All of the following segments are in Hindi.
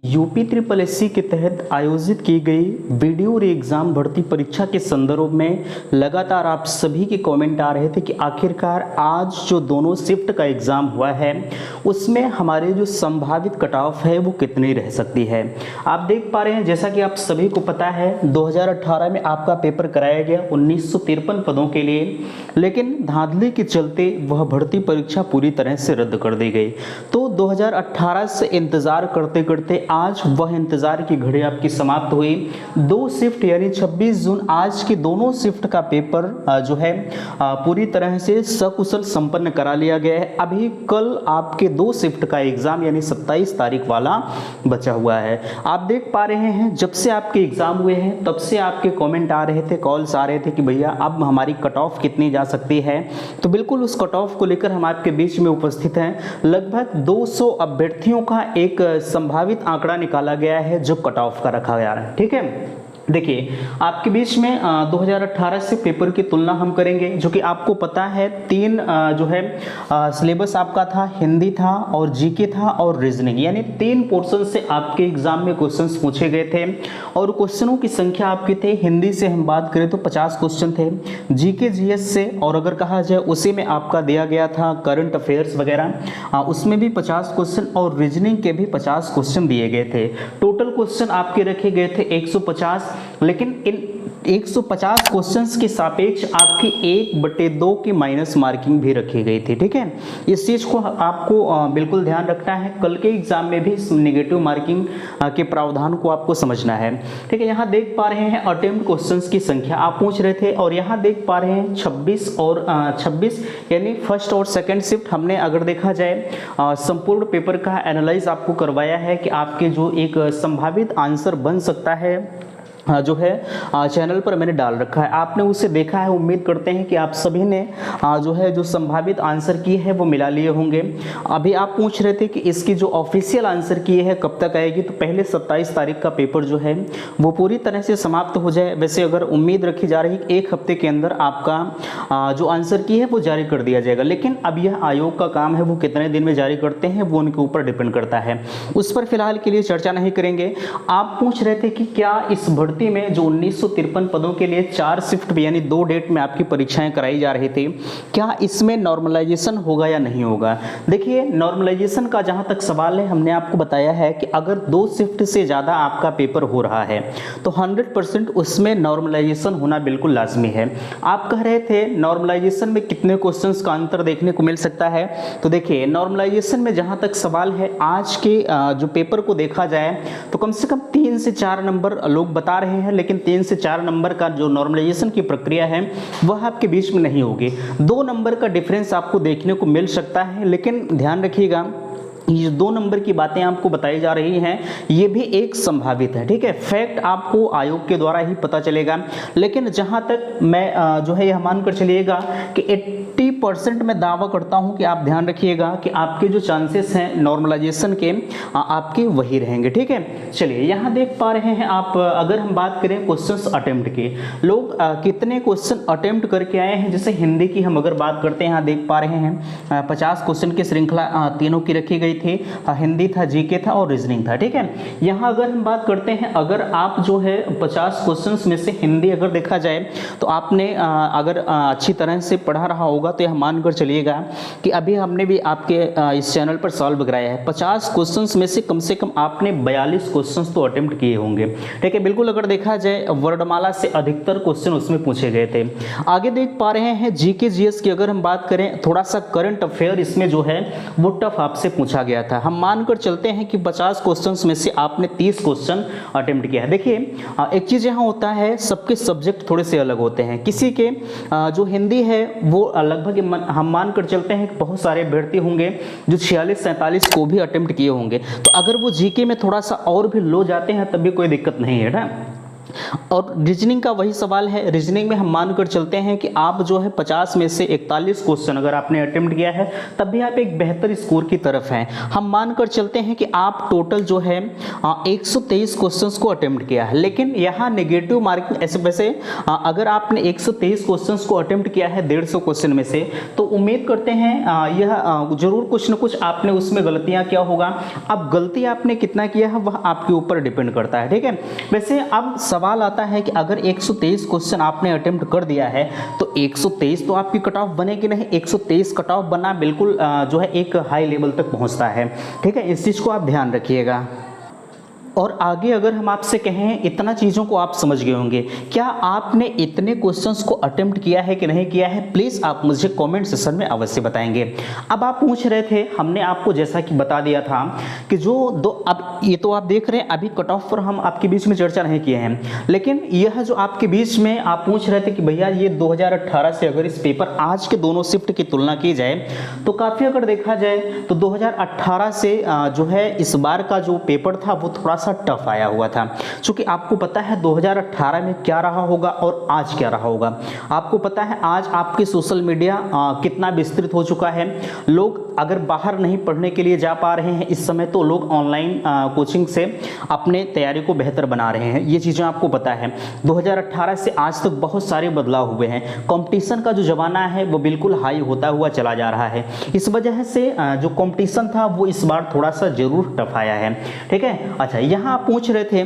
यूपी ट्रिपल एससी के तहत आयोजित की गई वीडियो री एग्ज़ाम भर्ती परीक्षा के संदर्भ में लगातार आप सभी के कमेंट आ रहे थे कि आखिरकार आज जो दोनों शिफ्ट का एग्ज़ाम हुआ है उसमें हमारे जो संभावित कट ऑफ है वो कितनी रह सकती है। आप देख पा रहे हैं, जैसा कि आप सभी को पता है 2018 में आपका पेपर कराया गया 1953 पदों के लिए, लेकिन धांधली के चलते वह भर्ती परीक्षा पूरी तरह से रद्द कर दी गई। तो 2018 से इंतज़ार करते करते आज वह इंतजार की घड़ी आपकी समाप्त हुई। दो शिफ्ट यानी 26 जून आज के दोनों शिफ्ट का पेपर जो है पूरी तरह से सकुशल संपन्न करा लिया गया है। अभी कल आपके दो शिफ्ट का एग्जाम यानी 27 तारीख वाला बचा हुआ है। आप देख पा रहे हैं जब से आपके एग्जाम हुए हैं तब से आपके कमेंट आ रहे थे, कॉल्स आ रहे थे कि भैया अब हमारी कट ऑफ कितनी जा सकती है। तो बिल्कुल उस कट ऑफ को लेकर हम आपके बीच में उपस्थित हैं। लगभग 200 अभ्यर्थियों का एक संभावित आंकड़ा निकाला गया है जो कट ऑफ का रखा गया है। ठीक है, देखिए आपके बीच में 2018 से पेपर की तुलना हम करेंगे, जो कि आपको पता है तीन जो है सिलेबस आपका था, हिंदी था और जीके था और रीजनिंग, यानी तीन पोर्शन से आपके एग्जाम में क्वेश्चंस पूछे गए थे और क्वेश्चनों की संख्या आपकी थे। हिंदी से हम बात करें तो 50 क्वेश्चन थे, जीके जीएस से और अगर कहा जाए उसी में आपका दिया गया था करंट अफेयर्स वगैरह, उसमें भी 50 क्वेश्चन और रीजनिंग के भी 50 क्वेश्चन दिए गए थे। टोटल क्वेश्चन आपके रखे गए थे 150, लेकिन इन 150 क्वेश्चंस के सापेक्ष आपकी 1/2 की माइनस मार्किंग भी रखी गई थी। ठीक है, इस चीज को आपको बिल्कुल ध्यान रखना है। कल के एग्जाम में भी नेगेटिव मार्किंग के प्रावधान को आपको समझना है। ठीक है, यहाँ देख पा रहे हैं अटेम्प्ट क्वेश्चंस की संख्या आप पूछ रहे थे और यहाँ देख पा रहे हैं 26 यानी फर्स्ट और सेकेंड शिफ्ट हमने अगर देखा जाए संपूर्ण पेपर का एनालाइज आपको करवाया है कि आपके जो एक संभावित आंसर बन सकता है जो है चैनल पर मैंने डाल रखा है, आपने उसे देखा है। उम्मीद करते हैं कि आप सभी ने जो है जो संभावित आंसर की है वो मिला लिए होंगे। अभी आप पूछ रहे थे कि इसकी जो ऑफिशियल आंसर की है कब तक आएगी, तो पहले 27 तारीख का पेपर जो है वो पूरी तरह से समाप्त हो जाए। वैसे अगर उम्मीद रखी जा रही है 1 हफ्ते के अंदर आपका जो आंसर की है वो जारी कर दिया जाएगा, लेकिन अब यह आयोग का काम है, वो कितने दिन में जारी करते हैं वो उनके ऊपर डिपेंड करता है। उस पर फिलहाल के लिए चर्चा नहीं करेंगे। आप पूछ रहे थे कि क्या इस भर्ती में जो 1953 पदों के लिए 4 शिफ्ट यानी 2 डेट में आपकी परीक्षाएं कराई जा रही थी, क्या इसमें नॉर्मलाइजेशन होगा या नहीं होगा। देखिए नॉर्मलाइजेशन का जहां तक सवाल है, हमने आपको बताया है कि अगर 2 शिफ्ट से ज़्यादा आपका पेपर हो रहा है तो 100% उसमें नॉर्मलाइजेशन होना बिल्कुल लाजमी है। आप कह रहे थे नॉर्मलाइजेशन में कितने क्वेश्चंस का अंतर देखने को मिल सकता है, तो देखिए नॉर्मलाइजेशन में जहां तक सवाल है आज के जो पेपर को देखा जाए तो कम से कम 3 से 4 नंबर लोग बता रहे हैं, लेकिन 3 से 4 नंबर का जो नॉर्मलाइजेशन की प्रक्रिया है वह आपके बीच में नहीं होगी। 2 नंबर का डिफरेंस आपको देखने को मिल सकता है, लेकिन ध्यान रखिएगा ये 2 नंबर की बातें आपको बताई जा रही हैं, ये भी एक संभावित है। ठीक है, फैक्ट आपको आयोग के द्वारा ही पता चलेगा, लेकिन जहां तक मैं जो है यह मानकर चलिएगा कि 80% मैं दावा करता हूं कि आप ध्यान रखिएगा कि आपके जो चांसेस हैं नॉर्मलाइजेशन के आपके वही रहेंगे। ठीक है, चलिए यहाँ देख पा रहे हैं आप, अगर हम बात करें क्वेश्चन अटेम्प्ट की, लोग कितने क्वेश्चन अटेम्प्ट करके आए हैं। जैसे हिंदी की हम अगर बात करते हैं, यहाँ देख पा रहे हैं 50 क्वेश्चन की श्रृंखला तीनों की रखी गई थी, हिंदी था, जीके था और रीजनिंग था। ठीक है, यहाँ अगर हम बात करते हैं, अगर आप जो है 50 क्वेश्चंस में से हिंदी अगर देखा जाए तो आपने अगर अच्छी तरह से पढ़ा रहा होगा तो यह मानकर चलिएगा कि अभी हमने भी आपके इस चैनल पर सॉल्व कराया है। 50 क्वेश्चंस में से कम आपने 42 क्वेश्चंस तो अटेम्प्ट किए होंगे। ठीक है, बिल्कुल अगर देखा जाए वर्णमाला से अधिकतर क्वेश्चन उसमें पूछे गए थे। आगे देख पा रहे हैं जीके जीएस की अगर हम बात करें, थोड़ा सा करंट अफेयर इसमें जो है वो टफ आपसे पूछा गया था। हम मानकर चलते हैं कि 50 क्वेश्चंस में से आपने 30 क्वेश्चन अटेम्प्ट किया है। देखिए एक चीज यहाँ होता है, सबके सब्जेक्ट थोड़े से अलग होते हैं। किसी के जो हिंदी है वो लगभग हम मानकर चलते हैं कि बहुत सारे अभ्यर्थी होंगे जो 46-47 को भी अटेम्प्ट किए होंगे, तो अगर वो जीके में थोड़ा सा और भी लो जाते हैं तब भी कोई दिक्कत नहीं है ना। और रीजनिंग का वही सवाल है। रीजनिंग में हम मानकर चलते हैं कि आप जो है 50 में से 41 क्वेश्चन अगर आपने अटेम्प्ट किया है तब भी आप एक बेहतर स्कोर की तरफ हैं। हम मानकर चलते हैं कि आप टोटल जो है 123 क्वेश्चंस को अटेम्प्ट किया है, लेकिन यहाँ नेगेटिव मार्किंग ऐसे वैसे अगर आपने 123 क्वेश्चंस को अटेम्प्ट किया है 150 क्वेश्चन में से, तो उम्मीद करते हैं यह जरूर कुछ न कुछ आपने उसमें गलतियां किया होगा। अब गलती आपने कितना किया है वह आपके ऊपर डिपेंड करता है, ठीक है। वैसे अब सवाल आता है कि अगर 123 क्वेश्चन आपने अटेम्प्ट कर दिया है तो 123 तो आपकी कट ऑफ बनेगी नहीं, 123 कट ऑफ बनना बिल्कुल जो है एक हाई लेवल तक पहुंचता है, ठीक है। इस चीज़ को आप ध्यान रखिएगा। और आगे अगर हम आपसे कहें, इतना चीज़ों को आप समझ गए होंगे, क्या आपने इतने क्वेश्चंस को अटेम्प्ट किया है कि नहीं किया है, प्लीज़ आप मुझे कमेंट सेक्शन में अवश्य बताएंगे। अब आप पूछ रहे थे, हमने आपको जैसा कि बता दिया था कि जो दो, अब ये तो आप देख रहे हैं अभी कट ऑफ पर हम आपके बीच में चर्चा नहीं किए हैं, लेकिन यह जो आपके बीच में आप पूछ रहे थे कि भैया ये 2018 से अगर इस पेपर आज के दोनों शिफ्ट की तुलना की जाए तो काफ़ी अगर देखा जाए तो 2018 से जो है इस बार का जो पेपर था वो थोड़ा सा टफ आया हुआ था। क्योंकि आपको पता है 2018 में क्या रहा होगा और आज क्या रहा होगा। आपको पता है आज आपके सोशल मीडिया कितना विस्तृत हो चुका है। लोग अगर बाहर नहीं पढ़ने के लिए जा पा रहे हैं इस समय, तो लोग ऑनलाइन कोचिंग से अपने तैयारी को बेहतर बना रहे हैं। ये चीज़ें आपको पता है। 2018 से आज तक बहुत सारे बदलाव हुए हैं। कंपटीशन का जो ज़माना है वो बिल्कुल हाई होता हुआ चला जा रहा है। इस वजह से जो कंपटीशन था वो इस बार थोड़ा सा जरूर टफ आया है, ठीक है। अच्छा, यहाँ आप पूछ रहे थे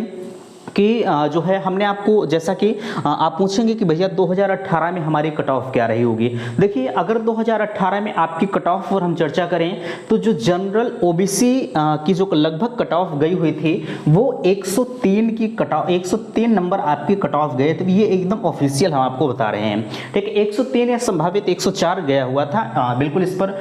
कि जो है हमने आपको, जैसा कि आप पूछेंगे कि भैया 2018 में हमारी कट ऑफ क्या रही होगी। देखिए, अगर 2018 में आपकी कट ऑफ पर हम चर्चा करें तो जो जनरल ओबीसी की जो लगभग कट ऑफ गई हुई थी वो 103 की कट ऑफ, 103 नंबर आपकी कट ऑफ गए थे। ये एकदम ऑफिशियल हम आपको बता रहे हैं, ठीक है। 103 या संभावित 104 गया हुआ था, बिल्कुल इस पर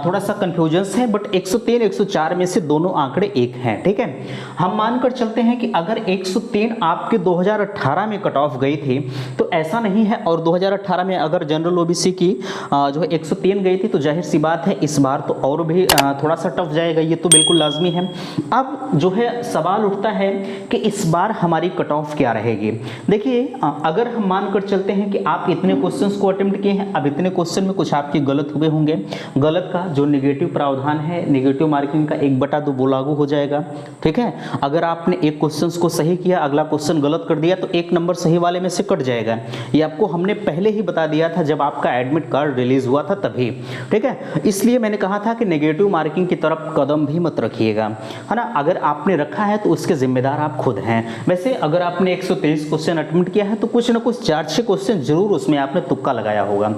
थोड़ा सा कंफ्यूजन है, बट 103 104 में से दोनों आंकड़े एक हैं, ठीक है। हम मानकर चलते हैं कि अगर 103 आपके 2018 में कट ऑफ गई थी तो ऐसा नहीं है, और 2018 में अगर जनरल ओबीसी की जो है 103 गई थी तो जाहिर सी बात है इस बार तो और भी थोड़ा सा टफ जाएगा, ये तो बिल्कुल लाजमी है। अब जो है सवाल उठता है कि इस बार हमारी कट ऑफ क्या रहेगी। देखिए, अगर हम मानकर चलते हैं कि आप इतने क्वेश्चंस को अटेम्प्ट किए हैं, अब इतने क्वेश्चन में कुछ आपके गलत हुए होंगे, गलत का जो नेगेटिव प्रावधान है, नेगेटिव मार्किंग का 1/2 वो लागू हो जाएगा, ठीक है। अगर आपने एक क्वेश्चन को सही किया, अगला क्वेश्चन गलत कर दिया तो 1 नंबर सही वाले में से कट जाएगा। ये आपको हमने पहले ही बता दिया था जब आपका एडमिट कार्ड रिलीज हुआ था तभी, ठीक है। इसलिए मैंने कहा था कि नेगेटिव मार्किंग की तरफ कदम भी मत रखिएगा, है ना। अगर आपने रखा है तो उसके जिम्मेदार आप खुद हैं। वैसे अगर आपने 123 क्वेश्चन अटेम्प्ट किया है तो कुछ ना कुछ 4-6 क्वेश्चन जरूर उसमें आपने तुक्का लगाया होगा।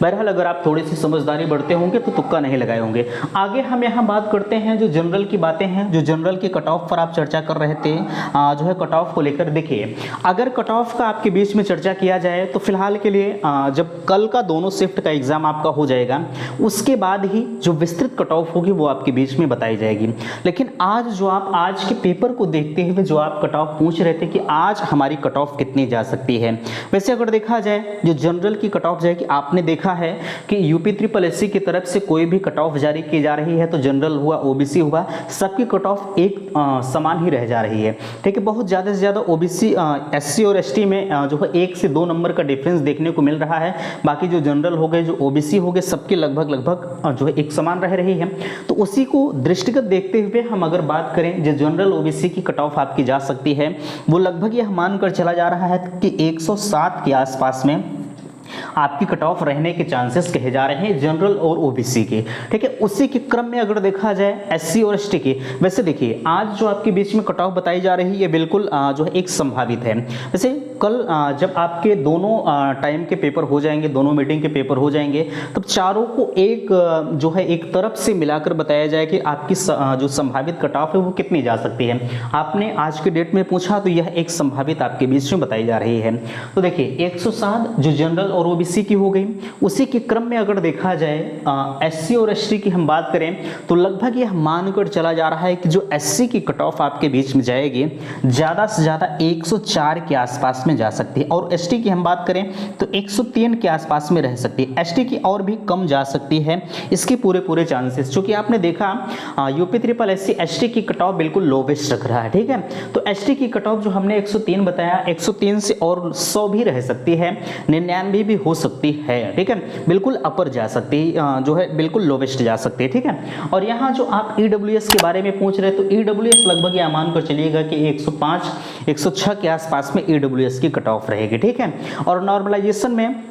बहरहाल अगर आप थोड़ी सी समझदारी बढ़ते होंगे तो तुक्का नहीं लगाए होंगे। आगे हम यहाँ बात करते हैं जो जनरल की बातें हैं, जो जनरल के कट ऑफ पर आप चर्चा कर रहे थे, जो है कट ऑफ को लेकर। देखिए, अगर कट ऑफ का आपके बीच में चर्चा किया जाए तो फिलहाल के लिए जब कल का दोनों शिफ्ट का एग्जाम आपका हो जाएगा उसके बाद ही जो विस्तृत कट ऑफ होगी वो आपके बीच में बताई जाएगी। लेकिन आज जो आप आज के पेपर को देखते हुए जो आप कट ऑफ पूछ रहे थे कि आज हमारी कट ऑफ कितनी जा सकती है, वैसे अगर देखा जाए जो जनरल की कट ऑफ जाएगी, आपने देखा है कि यूपी ट्रिपल एससी की तरफ से कोई भी कट ऑफ जारी की जा रही है तो जनरल हुआ, ओबीसी हुआ, सबकी कट ऑफ एक समान ही रह जा रही है, ठीक है। बहुत ज़्यादा से ज़्यादा ओबीसी, एससी और एसटी में जो है 1 से 2 नंबर का डिफरेंस देखने को मिल रहा है। बाकी जो जनरल हो गए, जो ओबीसी हो गए, सबके लगभग जो है एक समान रह रही है। तो उसी को दृष्टिगत देखते हुए हम अगर बात करें जो जनरल ओबीसी की कट ऑफ आपकी जा सकती है वो लगभग यह मानकर चला जा रहा है कि 107 के आसपास में आपकी कट ऑफ रहने के चांसेस कहे जा रहे हैं जनरल और ओबीसी के, ठीक है। उसी के क्रम में अगर देखा जाए एससी और एसटी की, वैसे देखिए आज जो आपके बीच में कट ऑफ बताई जा रही है बिल्कुल जो है एक संभावित है। वैसे कल जब आपके दोनों टाइम के पेपर हो जाएंगे, दोनों मीटिंग के पेपर हो जाएंगे, तब चारों को एक जो है एक तरफ से मिलाकर बताया जाए कि आपकी जो संभावित कट ऑफ है वो कितनी जा सकती है। आपने आज के डेट में पूछा तो यह एक संभावित आपके बीच में बताई जा रही है। तो देखिए 107 जो जनरल और ओबीसी की हो गई। उसी के क्रम में अगर देखा जाए एससी और एसटी की हम बात करें तो लगभग यह मानकर चला जा रहा है कि जो एससी की कट ऑफ आपके बीच में जाएगी ज़्यादा से ज़्यादा 104 के आसपास में जा सकती है, और एसटी की हम बात करें तो 103 के आसपास में रह सकती है। एसटी की और भी कम जा सकती है, इसके पूरे चांसेस, क्योंकि आपने देखा यूपी ट्रिपल एससी एसटी की कट ऑफ बिल्कुल लोवेस्ट रख रहा है, ठीक है। तो एसटी की कट ऑफ जो हमने 103 बताया, 103 से और 100 भी रह सकती है, 99 भी हो सकती है, ठीक है, बिल्कुल अपर जा सकती है, जो है बिल्कुल लोवेस्ट जा सकती है, ठीक है। और यहाँ जो आप ईडब्ल्यूएस के बारे में पूछ रहे हैं तो ईडब्ल्यूएस लगभग यह मान कर चलिएगा कि 105 106 के आसपास में ईडब्ल्यूएस की कट ऑफ रहेगी, ठीक है। और नॉर्मलाइजेशन में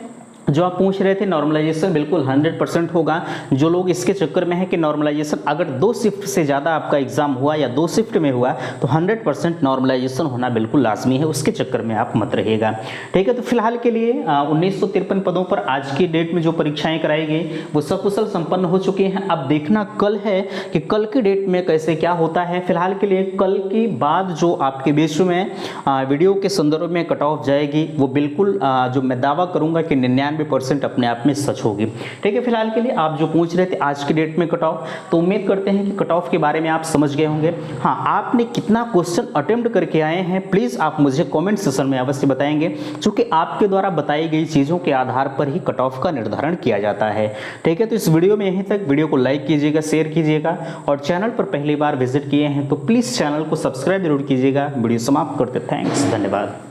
जो आप पूछ रहे थे, नॉर्मलाइजेशन बिल्कुल 100% होगा। जो लोग इसके चक्कर में है कि नॉर्मलाइजेशन अगर 2 शिफ्ट से ज़्यादा आपका एग्जाम हुआ या 2 शिफ्ट में हुआ तो 100% नॉर्मलाइजेशन होना बिल्कुल लाजमी है, उसके चक्कर में आप मत रहिएगा, ठीक है। तो फिलहाल के लिए 1953 पदों पर आज की डेट में जो परीक्षाएं कराई गई वो सकुशल संपन्न हो चुकी हैं। अब देखना कल है कि कल की डेट में कैसे क्या होता है। फिलहाल के लिए कल के बाद जो आपके बीच में वीडियो के संदर्भ में कट ऑफ जाएगी वो बिल्कुल जो मैं दावा करूंगा कि 99% अपने आप में सच होगी, ठीक है। फिलहाल के लिए आप जो पूछ रहे थे आज की डेट में कट ऑफ, तो उम्मीद करते हैं कि कट ऑफ के बारे में आप समझ गए होंगे। हाँ, आपने कितना क्वेश्चन अटेम्प्ट करके आए हैं प्लीज़ आप मुझे कमेंट सेक्शन में अवश्य बताएंगे, क्योंकि आपके द्वारा बताई गई चीज़ों के आधार पर ही कट ऑफ का निर्धारण किया जाता है, ठीक है। तो इस वीडियो में यहीं तक। वीडियो को लाइक कीजिएगा, शेयर कीजिएगा, और चैनल पर पहली बार विजिट किए हैं तो प्लीज़ चैनल को सब्सक्राइब जरूर कीजिएगा। वीडियो समाप्त करते, थैंक्स, धन्यवाद।